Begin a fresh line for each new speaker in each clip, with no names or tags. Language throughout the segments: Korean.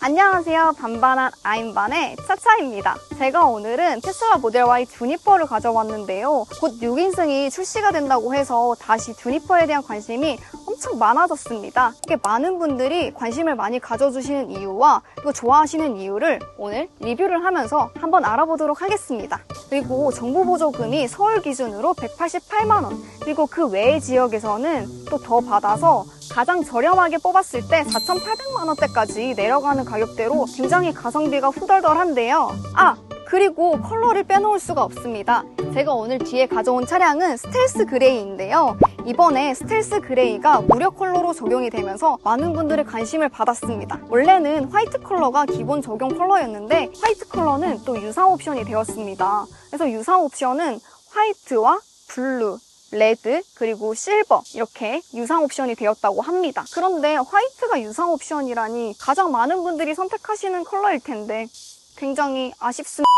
안녕하세요. 반반한 아임반의 차차입니다. 제가 오늘은 테슬라 모델 Y 주니퍼를 가져왔는데요. 곧 6인승이 출시가 된다고 해서 다시 주니퍼에 대한 관심이 엄청 많아졌습니다. 이게 많은 분들이 관심을 많이 가져주시는 이유와 또 좋아하시는 이유를 오늘 리뷰를 하면서 한번 알아보도록 하겠습니다. 그리고 정부보조금이 서울 기준으로 188만 원, 그리고 그 외의 지역에서는 또 더 받아서 가장 저렴하게 뽑았을 때 4,800만 원대까지 내려가는 가격대로 굉장히 가성비가 후덜덜한데요. 그리고 컬러를 빼놓을 수가 없습니다. 제가 오늘 뒤에 가져온 차량은 스텔스 그레이인데요. 이번에 스텔스 그레이가 무료 컬러로 적용이 되면서 많은 분들의 관심을 받았습니다. 원래는 화이트 컬러가 기본 적용 컬러였는데 화이트 컬러는 또 유상 옵션이 되었습니다. 그래서 유상 옵션은 화이트와 블루, 레드, 그리고 실버 이렇게 유상 옵션이 되었다고 합니다. 그런데 화이트가 유상 옵션이라니 가장 많은 분들이 선택하시는 컬러일 텐데 굉장히 아쉽습니다.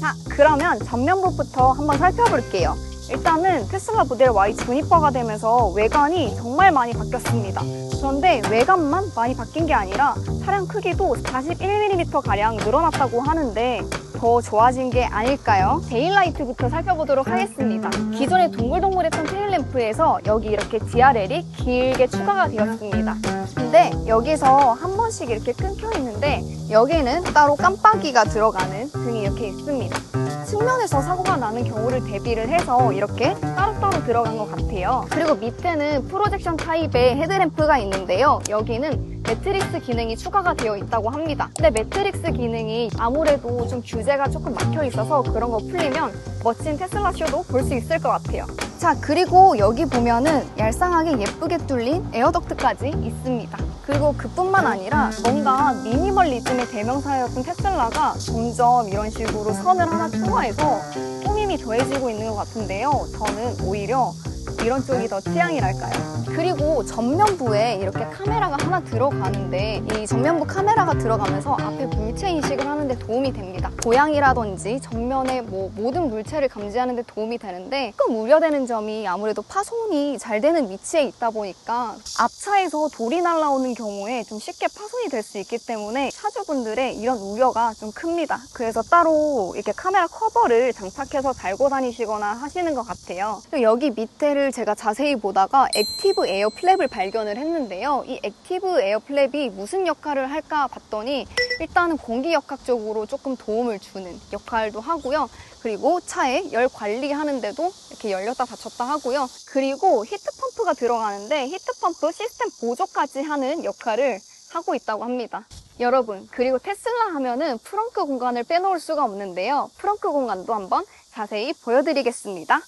자, 그러면 전면부부터 한번 살펴볼게요. 일단은 테슬라 모델 Y 주니퍼가 되면서 외관이 정말 많이 바뀌었습니다. 그런데 외관만 많이 바뀐 게 아니라 차량 크기도 41mm 가량 늘어났다고 하는데 더 좋아진 게 아닐까요? 테일라이트부터 살펴보도록 하겠습니다. 기존에 동글동글했던 테일램프에서 여기 이렇게 DRL이 길게 추가가 되었습니다. 근데 여기서 한 번씩 이렇게 끊겨 있는데 여기는 따로 깜빡이가 들어가는 등이 이렇게 있습니다. 측면에서 사고가 나는 경우를 대비를 해서 이렇게 따로따로 들어간 것 같아요. 그리고 밑에는 프로젝션 타입의 헤드램프가 있는데요. 여기는 매트릭스 기능이 추가가 되어 있다고 합니다. 근데 매트릭스 기능이 아무래도 좀 규제가 조금 막혀 있어서 그런 거 풀리면 멋진 테슬라 쇼도 볼 수 있을 것 같아요. 자, 그리고 여기 보면은 얄쌍하게 예쁘게 뚫린 에어덕트까지 있습니다. 그리고 그뿐만 아니라 뭔가 미니멀리즘의 대명사였던 테슬라가 점점 이런 식으로 선을 하나 추가해서 꾸밈이 더해지고 있는 것 같은데요. 저는 오히려 이런 쪽이 더 취향이랄까요? 그리고 전면부에 이렇게 카메라가 하나 들어가는데 이 전면부 카메라가 들어가면서 앞에 물체 인식을 하는데 도움이 됩니다. 고양이라든지 전면에 모든 물체를 감지하는 데 도움이 되는데 조금 우려되는 점이 아무래도 파손이 잘 되는 위치에 있다 보니까 앞차에서 돌이 날아오는 경우에 좀 쉽게 파손이 될 수 있기 때문에 차주분들의 이런 우려가 좀 큽니다. 그래서 따로 이렇게 카메라 커버를 장착해서 달고 다니시거나 하시는 것 같아요. 그리고 여기 밑에를 제가 자세히 보다가 액티브 에어 플랩을 발견을 했는데요. 이 액티브 에어 플랩이 무슨 역할을 할까 봤더니 일단은 공기역학적으로 조금 도움을 주는 역할도 하고요. 그리고 차에 열 관리하는데도 이렇게 열렸다 닫혔다 하고요. 그리고 히트펌프가 들어가는데 히트펌프 시스템 보조까지 하는 역할을 하고 있다고 합니다. 여러분, 그리고 테슬라 하면은 프렁크 공간을 빼놓을 수가 없는데요. 프렁크 공간도 한번 자세히 보여드리겠습니다.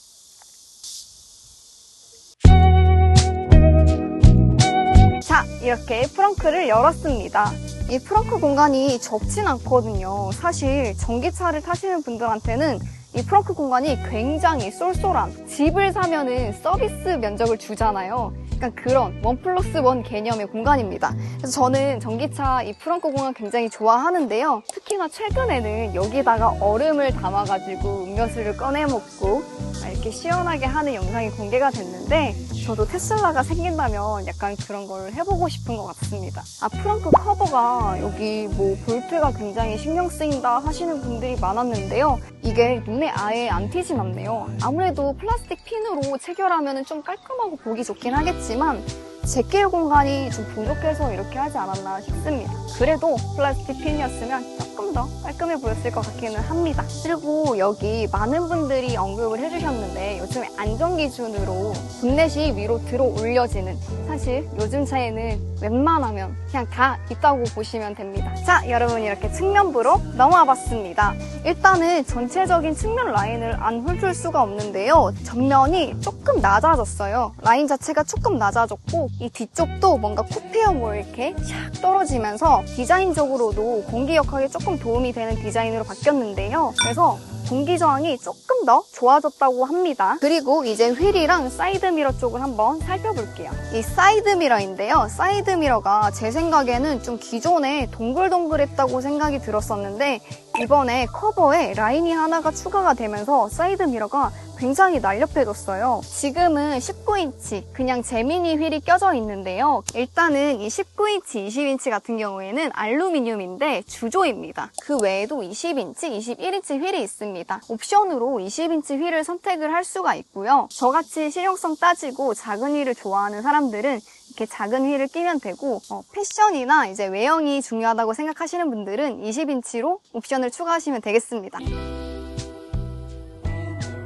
자, 이렇게 프렁크를 열었습니다. 이 프렁크 공간이 적진 않거든요. 사실 전기차를 타시는 분들한테는 이 프렁크 공간이 굉장히 쏠쏠한, 집을 사면은 서비스 면적을 주잖아요. 약간 그런 1+1 개념의 공간입니다. 그래서 저는 전기차 이 프렁크 공간 굉장히 좋아하는데요. 특히나 최근에는 여기다가 얼음을 담아가지고 음료수를 꺼내 먹고 이렇게 시원하게 하는 영상이 공개가 됐는데 저도 테슬라가 생긴다면 약간 그런 걸 해보고 싶은 것 같습니다. 프렁크 커버가 여기 볼트가 굉장히 신경 쓰인다 하시는 분들이 많았는데요. 이게 눈에 아예 안 튀진 않네요. 아무래도 플라스틱 핀으로 체결하면 좀 깔끔하고 보기 좋긴 하겠지만 제낄 공간이 좀 부족해서 이렇게 하지 않았나 싶습니다. 그래도 플라스틱 핀이었으면 조금 더 깔끔해 보였을 것 같기는 합니다. 그리고 여기 많은 분들이 언급을 해주셨는데 요즘에 안전 기준으로 본넷이 위로 들어 올려지는, 사실 요즘 차에는 웬만하면 그냥 다 있다고 보시면 됩니다. 자, 여러분, 이렇게 측면부로 넘어와 봤습니다. 일단은 전체적인 측면 라인을 안 훑을 수가 없는데요. 전면이 조금 낮아졌어요. 라인 자체가 조금 낮아졌고 이 뒤쪽도 뭔가 쿠페어 이렇게 샥 떨어지면서 디자인적으로도 공기역학에 조금 도움이 되는 디자인으로 바뀌었는데요. 그래서 공기 저항이 조금 더 좋아졌다고 합니다. 그리고 이제 휠이랑 사이드미러 쪽을 한번 살펴볼게요. 이 사이드미러인데요. 사이드미러가 제 생각에는 좀 기존에 동글동글했다고 생각이 들었었는데 이번에 커버에 라인이 하나가 추가가 되면서 사이드미러가 굉장히 날렵해졌어요. 지금은 19인치 그냥 제미니 휠이 껴져 있는데요. 일단은 이 19인치, 20인치 같은 경우에는 알루미늄인데 주조입니다. 그 외에도 20인치, 21인치 휠이 있습니다. 옵션으로 20인치 휠을 선택을 할 수가 있고요. 저같이 실용성 따지고 작은 휠을 좋아하는 사람들은 이렇게 작은 휠을 끼면 되고, 패션이나 이제 외형이 중요하다고 생각하시는 분들은 20인치로 옵션을 추가하시면 되겠습니다.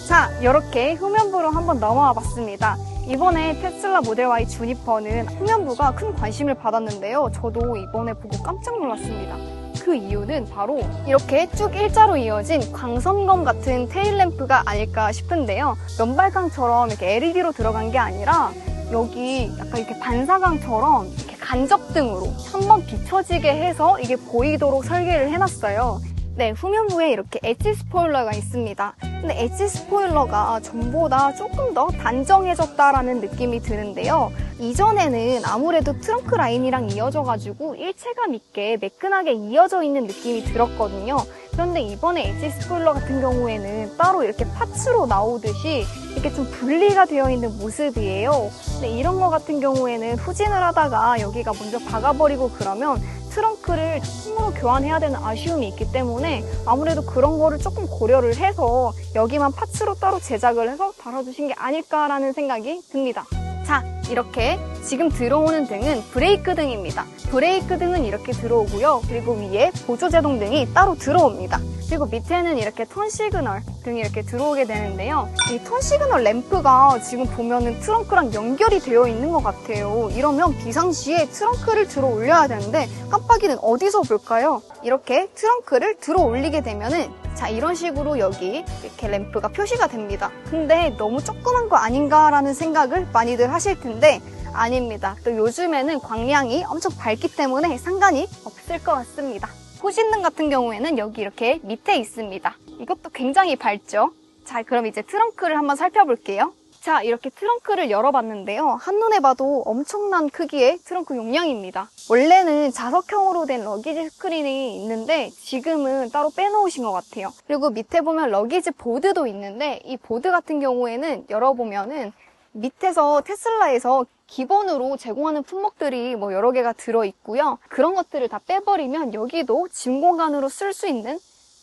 자, 이렇게 후면부로 한번 넘어와 봤습니다. 이번에 테슬라 모델 Y 주니퍼는 후면부가 큰 관심을 받았는데요. 저도 이번에 보고 깜짝 놀랐습니다. 그 이유는 바로 이렇게 쭉 일자로 이어진 광선검 같은 테일램프가 아닐까 싶은데요. 면발광처럼 이렇게 LED로 들어간 게 아니라 여기 약간 이렇게 반사광처럼 이렇게 간접등으로 한번 비춰지게 해서 이게 보이도록 설계를 해놨어요. 네, 후면부에 이렇게 엣지 스포일러가 있습니다. 근데 엣지 스포일러가 전보다 조금 더 단정해졌다라는 느낌이 드는데요. 이전에는 아무래도 트렁크 라인이랑 이어져가지고 일체감 있게 매끈하게 이어져 있는 느낌이 들었거든요. 그런데 이번에 엣지 스포일러 같은 경우에는 따로 이렇게 파츠로 나오듯이 이렇게 좀 분리가 되어 있는 모습이에요. 근데 이런 거 같은 경우에는 후진을 하다가 여기가 먼저 박아버리고 그러면 트렁크를 통으로 교환해야 되는 아쉬움이 있기 때문에 아무래도 그런 거를 조금 고려를 해서 여기만 파츠로 따로 제작을 해서 달아주신 게 아닐까라는 생각이 듭니다. 자, 이렇게 지금 들어오는 등은 브레이크 등입니다. 브레이크 등은 이렇게 들어오고요. 그리고 위에 보조제동 등이 따로 들어옵니다. 그리고 밑에는 이렇게 턴 시그널 등이 이렇게 들어오게 되는데요. 이 턴 시그널 램프가 지금 보면은 트렁크랑 연결이 되어 있는 것 같아요. 이러면 비상시에 트렁크를 들어 올려야 되는데 깜빡이는 어디서 볼까요? 이렇게 트렁크를 들어 올리게 되면은 자, 이런 식으로 여기 이렇게 램프가 표시가 됩니다. 근데 너무 조그만 거 아닌가라는 생각을 많이들 하실 텐데 아닙니다. 또 요즘에는 광량이 엄청 밝기 때문에 상관이 없을 것 같습니다. 후진등 같은 경우에는 여기 이렇게 밑에 있습니다. 이것도 굉장히 밝죠? 자, 그럼 이제 트렁크를 한번 살펴볼게요. 자, 이렇게 트렁크를 열어봤는데요. 한눈에 봐도 엄청난 크기의 트렁크 용량입니다. 원래는 자석형으로 된 러기지 스크린이 있는데 지금은 따로 빼놓으신 것 같아요. 그리고 밑에 보면 러기지 보드도 있는데 이 보드 같은 경우에는 열어보면은 밑에서 테슬라에서 기본으로 제공하는 품목들이 뭐 여러 개가 들어있고요. 그런 것들을 다 빼버리면 여기도 짐 공간으로 쓸 수 있는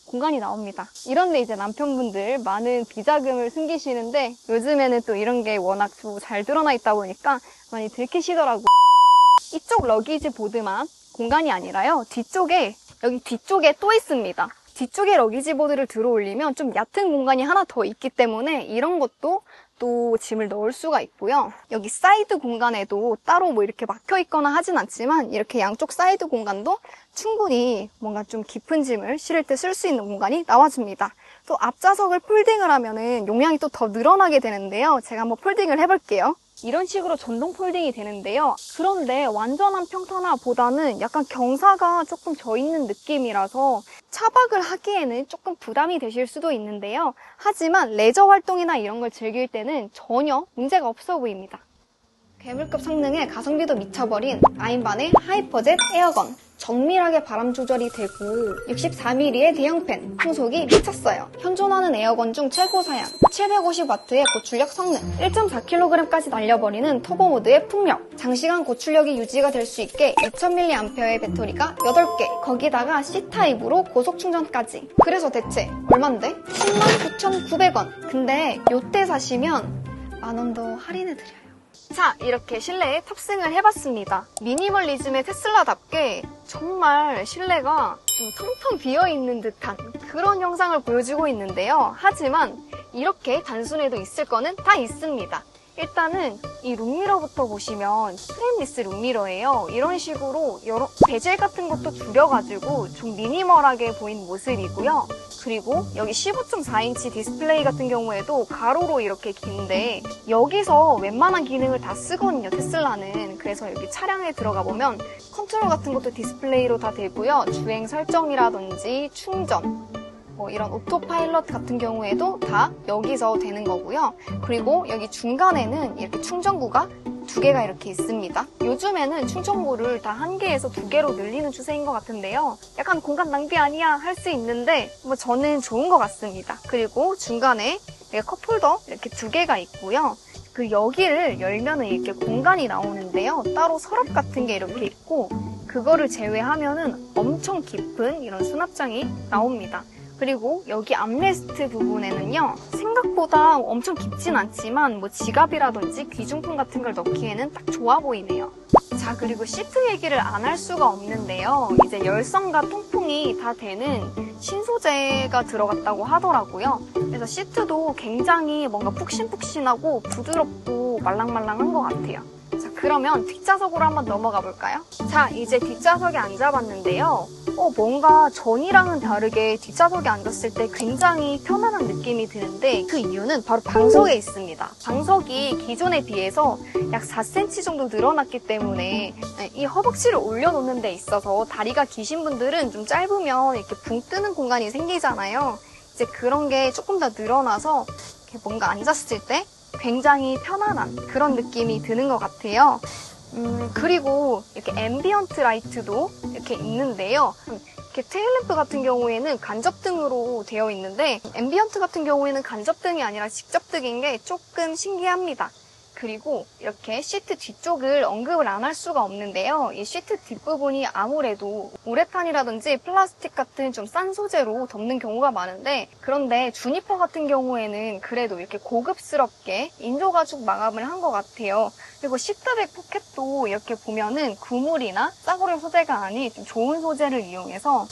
공간이 나옵니다. 이런데 이제 남편분들 많은 비자금을 숨기시는데 요즘에는 또 이런 게 워낙 잘 드러나 있다 보니까 많이 들키시더라고요. 이쪽 러기지 보드만 공간이 아니라요. 여기 뒤쪽에 또 있습니다. 뒤쪽에 러기지 보드를 들어 올리면 좀 얕은 공간이 하나 더 있기 때문에 이런 것도 또 짐을 넣을 수가 있고요. 여기 사이드 공간에도 따로 뭐 이렇게 막혀 있거나 하진 않지만 이렇게 양쪽 사이드 공간도 충분히 뭔가 좀 깊은 짐을 실을 때 쓸 수 있는 공간이 나와줍니다. 또 앞좌석을 폴딩을 하면은 용량이 또 더 늘어나게 되는데요. 제가 한번 폴딩을 해볼게요. 이런 식으로 전동 폴딩이 되는데요. 그런데 완전한 평탄화보다는 약간 경사가 조금 져 있는 느낌이라서 차박을 하기에는 조금 부담이 되실 수도 있는데요. 하지만 레저 활동이나 이런 걸 즐길 때는 전혀 문제가 없어 보입니다. 괴물급 성능에 가성비도 미쳐버린 아인반의 하이퍼젯 에어건. 정밀하게 바람 조절이 되고 64mm의 대형 팬, 풍속이 미쳤어요. 현존하는 에어건 중 최고 사양, 750W의 고출력 성능, 1.4kg까지 날려버리는 터보 모드의 풍력, 장시간 고출력이 유지가 될 수 있게 2000mAh의 배터리가 8개, 거기다가 C타입으로 고속 충전까지. 그래서 대체 얼만데? 109,900원. 근데 요때 사시면 만원 더 할인해드려요. 자, 이렇게 실내에 탑승을 해봤습니다. 미니멀리즘의 테슬라답게 정말 실내가 좀 텅텅 비어있는 듯한 그런 형상을 보여주고 있는데요. 하지만 이렇게 단순해도 있을 거는 다 있습니다. 일단은 이 룸미러부터 보시면 프레임리스 룸미러예요. 이런 식으로 여러 베젤 같은 것도 줄여가지고 좀 미니멀하게 보이는 모습이고요. 그리고 여기 15.4인치 디스플레이 같은 경우에도 가로로 이렇게 긴데 여기서 웬만한 기능을 다 쓰거든요, 테슬라는. 그래서 여기 차량에 들어가 보면 컨트롤 같은 것도 디스플레이로 다 되고요. 주행 설정이라든지 충전, 이런 오토파일럿 같은 경우에도 다 여기서 되는 거고요. 그리고 여기 중간에는 이렇게 충전구가 2개가 이렇게 있습니다. 요즘에는 충전구를 다 1개에서 2개로 늘리는 추세인 것 같은데요. 약간 공간 낭비 아니야 할 수 있는데 저는 좋은 것 같습니다. 그리고 중간에 이게 컵홀더 이렇게 2개가 있고요. 그 여기를 열면은 이렇게 공간이 나오는데요. 따로 서랍 같은 게 이렇게 있고 그거를 제외하면은 엄청 깊은 이런 수납장이 나옵니다. 그리고 여기 암레스트 부분에는요. 생각보다 엄청 깊진 않지만 뭐 지갑이라든지 귀중품 같은 걸 넣기에는 딱 좋아 보이네요. 자, 그리고 시트 얘기를 안 할 수가 없는데요. 이제 열선과 통풍이 다 되는 신소재가 들어갔다고 하더라고요. 그래서 시트도 굉장히 뭔가 푹신푹신하고 부드럽고 말랑말랑한 것 같아요. 자, 그러면 뒷좌석으로 한번 넘어가 볼까요? 자, 이제 뒷좌석에 앉아봤는데요. 뭔가 전이랑은 다르게 뒷좌석에 앉았을 때 굉장히 편안한 느낌이 드는데 그 이유는 바로 방석에 있습니다. 방석이 기존에 비해서 약 4cm 정도 늘어났기 때문에 이 허벅지를 올려놓는 데 있어서 다리가 기신 분들은 좀 짧으면 이렇게 붕 뜨는 공간이 생기잖아요. 이제 그런 게 조금 더 늘어나서 이렇게 뭔가 앉았을 때 굉장히 편안한 그런 느낌이 드는 것 같아요. 그리고 이렇게 앰비언트 라이트도 이렇게 있는데요. 이렇게 테일램프 같은 경우에는 간접등으로 되어 있는데 앰비언트 같은 경우에는 간접등이 아니라 직접등인 게 조금 신기합니다. 그리고 이렇게 시트 뒤쪽을 언급을 안 할 수가 없는데요. 이 시트 뒷부분이 아무래도 우레탄이라든지 플라스틱 같은 좀 싼 소재로 덮는 경우가 많은데 그런데 주니퍼 같은 경우에는 그래도 이렇게 고급스럽게 인조가죽 마감을 한 것 같아요. 그리고 시트백 포켓도 이렇게 보면은 구물이나 싸구려 소재가 아닌 좀 좋은 소재를 이용해서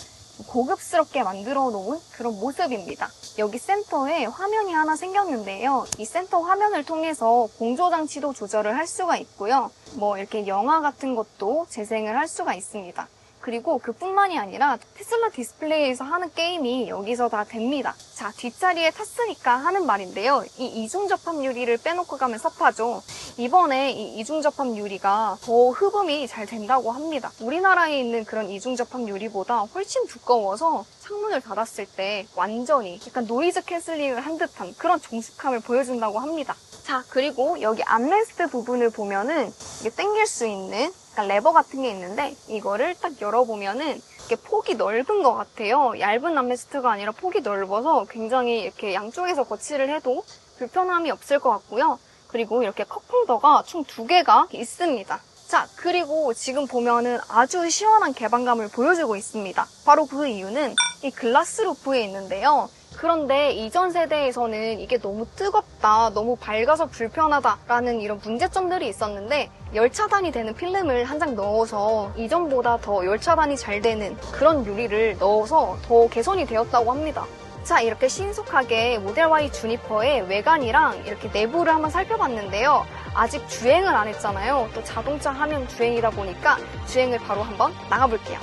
고급스럽게 만들어 놓은 그런 모습입니다. 여기 센터에 화면이 하나 생겼는데요. 이 센터 화면을 통해서 공조장치도 조절을 할 수가 있고요. 뭐 이렇게 영화 같은 것도 재생을 할 수가 있습니다. 그리고 그뿐만이 아니라 테슬라 디스플레이에서 하는 게임이 여기서 다 됩니다. 자, 뒷자리에 탔으니까 하는 말인데요. 이 이중접합 유리를 빼놓고 가면 섭하죠. 이번에 이 이중접합 유리가 더 흡음이 잘 된다고 합니다. 우리나라에 있는 그런 이중접합 유리보다 훨씬 두꺼워서 창문을 닫았을 때 완전히 약간 노이즈 캔슬링을 한 듯한 그런 정숙함을 보여준다고 합니다. 자, 그리고 여기 암레스트 부분을 보면은 이게 당길 수 있는 레버 같은 게 있는데 이거를 딱 열어보면은 이렇게 폭이 넓은 것 같아요. 얇은 암레스트가 아니라 폭이 넓어서 굉장히 이렇게 양쪽에서 거치를 해도 불편함이 없을 것 같고요. 그리고 이렇게 컵홀더가 총 2개가 있습니다. 자, 그리고 지금 보면은 아주 시원한 개방감을 보여주고 있습니다. 바로 그 이유는 이 글라스 루프에 있는데요. 그런데 이전 세대에서는 이게 너무 뜨겁다, 너무 밝아서 불편하다라는 이런 문제점들이 있었는데 열차단이 되는 필름을 한 장 넣어서 이전보다 더 열차단이 잘 되는 그런 유리를 넣어서 더 개선이 되었다고 합니다. 자, 이렇게 신속하게 모델 Y 주니퍼의 외관이랑 이렇게 내부를 한번 살펴봤는데요. 아직 주행을 안 했잖아요. 또 자동차 하면 주행이다 보니까 주행을 바로 한번 나가볼게요.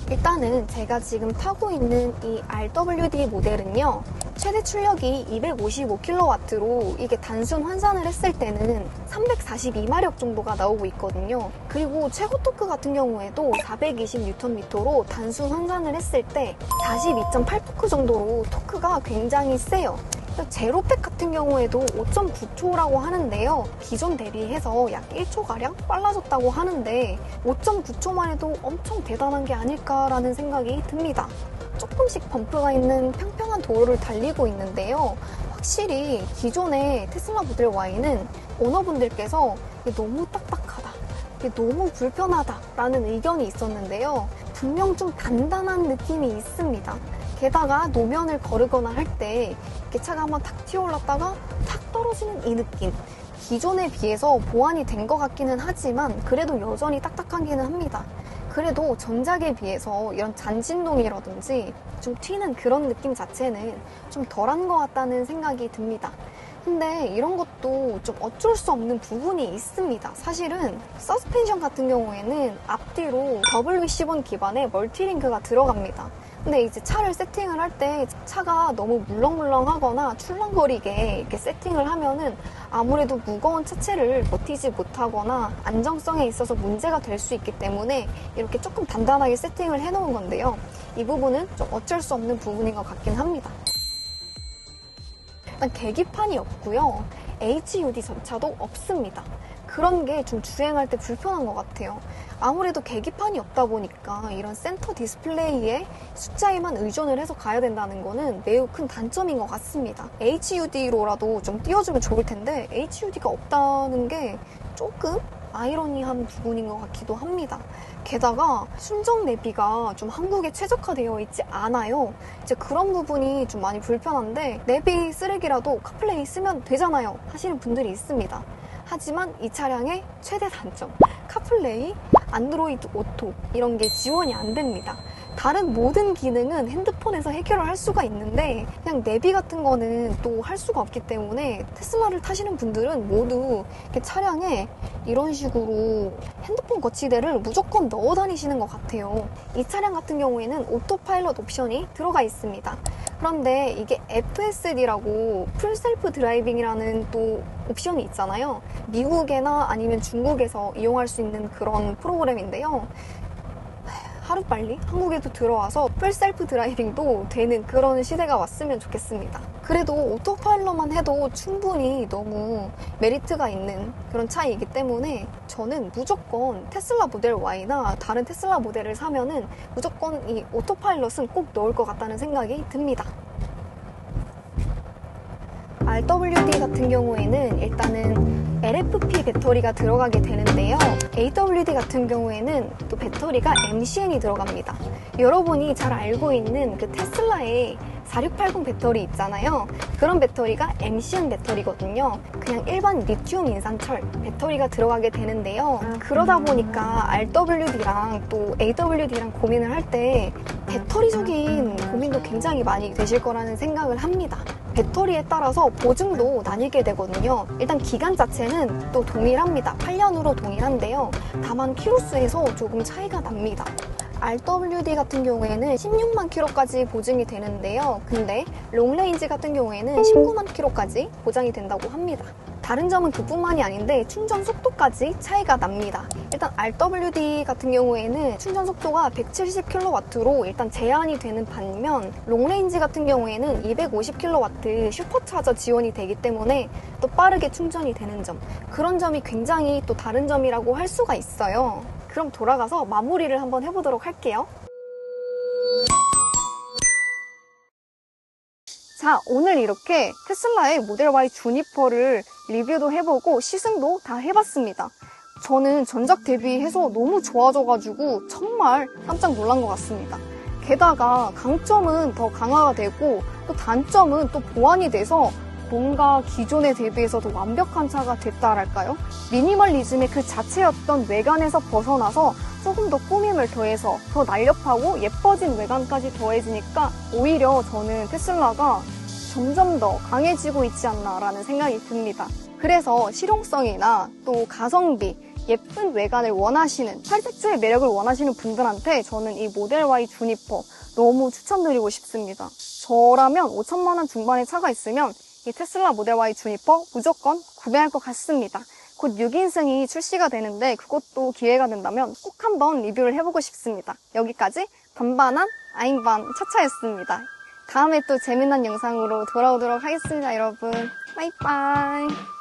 일단은 제가 지금 타고 있는 이 RWD 모델은요. 최대 출력이 255kW로 이게 단순 환산을 했을 때는 342마력 정도가 나오고 있거든요. 그리고 최고 토크 같은 경우에도 420Nm로 단순 환산을 했을 때 42.8토크 정도로 토크가 굉장히 세요. 제로백 같은 경우에도 5.9초라고 하는데요. 기존 대비해서 약 1초가량 빨라졌다고 하는데 5.9초만 해도 엄청 대단한 게 아닐까라는 생각이 듭니다. 조금씩 범프가 있는 평평한 도로를 달리고 있는데요. 확실히 기존의 테슬라 모델 Y는 오너분들께서 이게 너무 딱딱하다, 이게 너무 불편하다라는 의견이 있었는데요. 분명 좀 단단한 느낌이 있습니다. 게다가 노면을 거르거나 할 때 이렇게 차가 한번 탁 튀어올랐다가 탁 떨어지는 이 느낌. 기존에 비해서 보완이 된 것 같기는 하지만 그래도 여전히 딱딱하기는 합니다. 그래도 전작에 비해서 이런 잔진동이라든지 좀 튀는 그런 느낌 자체는 좀 덜한 것 같다는 생각이 듭니다. 근데 이런 것도 좀 어쩔 수 없는 부분이 있습니다. 사실은 서스펜션 같은 경우에는 앞뒤로 WC1 기반의 멀티링크가 들어갑니다. 근데 이제 차를 세팅을 할 때 차가 너무 물렁물렁하거나 출렁거리게 이렇게 세팅을 하면은 아무래도 무거운 차체를 버티지 못하거나 안정성에 있어서 문제가 될 수 있기 때문에 이렇게 조금 단단하게 세팅을 해놓은 건데요. 이 부분은 좀 어쩔 수 없는 부분인 것 같긴 합니다. 일단 계기판이 없고요. HUD 전차도 없습니다. 그런 게 좀 주행할 때 불편한 것 같아요. 아무래도 계기판이 없다 보니까 이런 센터 디스플레이에 숫자에만 의존을 해서 가야 된다는 거는 매우 큰 단점인 것 같습니다. HUD로라도 좀 띄워주면 좋을 텐데 HUD가 없다는 게 조금 아이러니한 부분인 것 같기도 합니다. 게다가 순정 내비가 좀 한국에 최적화되어 있지 않아요. 이제 그런 부분이 좀 많이 불편한데 내비 쓰레기라도 카플레이 쓰면 되잖아요 하시는 분들이 있습니다. 하지만 이 차량의 최대 단점, 카플레이, 안드로이드 오토 이런 게 지원이 안 됩니다. 다른 모든 기능은 핸드폰에서 해결을 할 수가 있는데 그냥 내비 같은 거는 또 할 수가 없기 때문에 테슬라를 타시는 분들은 모두 이렇게 차량에 이런 식으로 핸드폰 거치대를 무조건 넣어 다니시는 것 같아요. 이 차량 같은 경우에는 오토파일럿 옵션이 들어가 있습니다. 그런데 이게 FSD라고 풀셀프 드라이빙이라는 또 옵션이 있잖아요. 미국이나 아니면 중국에서 이용할 수 있는 그런 프로그램인데요. 하루빨리 한국에도 들어와서 풀셀프 드라이빙도 되는 그런 시대가 왔으면 좋겠습니다. 그래도 오토파일럿만 해도 충분히 너무 메리트가 있는 그런 차이이기 때문에 저는 무조건 테슬라 모델 Y나 다른 테슬라 모델을 사면은 무조건 이 오토파일럿은 꼭 넣을 것 같다는 생각이 듭니다. RWD 같은 경우에는 일단은 LFP 배터리가 들어가게 되는데요. AWD 같은 경우에는 또 배터리가 MCN이 들어갑니다. 여러분이 잘 알고 있는 그 테슬라의 4680 배터리 있잖아요. 그런 배터리가 MCN 배터리거든요. 그냥 일반 리튬 인산철 배터리가 들어가게 되는데요. 그러다 보니까 RWD랑 또 AWD랑 고민을 할 때 배터리적인 고민도 굉장히 많이 되실 거라는 생각을 합니다. 배터리에 따라서 보증도 나뉘게 되거든요. 일단 기간 자체는 또 동일합니다. 8년으로 동일한데요. 다만 키로수에서 조금 차이가 납니다. RWD 같은 경우에는 16만 킬로까지 보증이 되는데요. 근데 롱레인지 같은 경우에는 19만 킬로까지 보장이 된다고 합니다. 다른 점은 그뿐만이 아닌데 충전 속도까지 차이가 납니다. 일단 RWD 같은 경우에는 충전 속도가 170kW로 일단 제한이 되는 반면 롱레인지 같은 경우에는 250kW 슈퍼차저 지원이 되기 때문에 또 빠르게 충전이 되는 점, 그런 점이 굉장히 또 다른 점이라고 할 수가 있어요. 그럼 돌아가서 마무리를 한번 해보도록 할게요. 자, 오늘 이렇게 테슬라의 모델 Y 주니퍼를 리뷰도 해보고 시승도 다 해봤습니다. 저는 전작 대비해서 너무 좋아져가지고 정말 깜짝 놀란 것 같습니다. 게다가 강점은 더 강화가 되고 또 단점은 또 보완이 돼서 뭔가 기존에 대비해서 더 완벽한 차가 됐다랄까요? 미니멀리즘의 그 자체였던 외관에서 벗어나서 조금 더 꾸밈을 더해서 더 날렵하고 예뻐진 외관까지 더해지니까 오히려 저는 테슬라가 점점 더 강해지고 있지 않나라는 생각이 듭니다. 그래서 실용성이나 또 가성비, 예쁜 외관을 원하시는, 팔색조의 매력을 원하시는 분들한테 저는 이 모델 Y 주니퍼 너무 추천드리고 싶습니다. 저라면 5천만 원 중반의 차가 있으면 이 테슬라 모델 Y 주니퍼 무조건 구매할 것 같습니다. 곧 6인승이 출시가 되는데 그것도 기회가 된다면 꼭 한번 리뷰를 해보고 싶습니다. 여기까지 반반한 아잉반 차차였습니다. 다음에 또 재미난 영상으로 돌아오도록 하겠습니다, 여러분. 빠이빠이.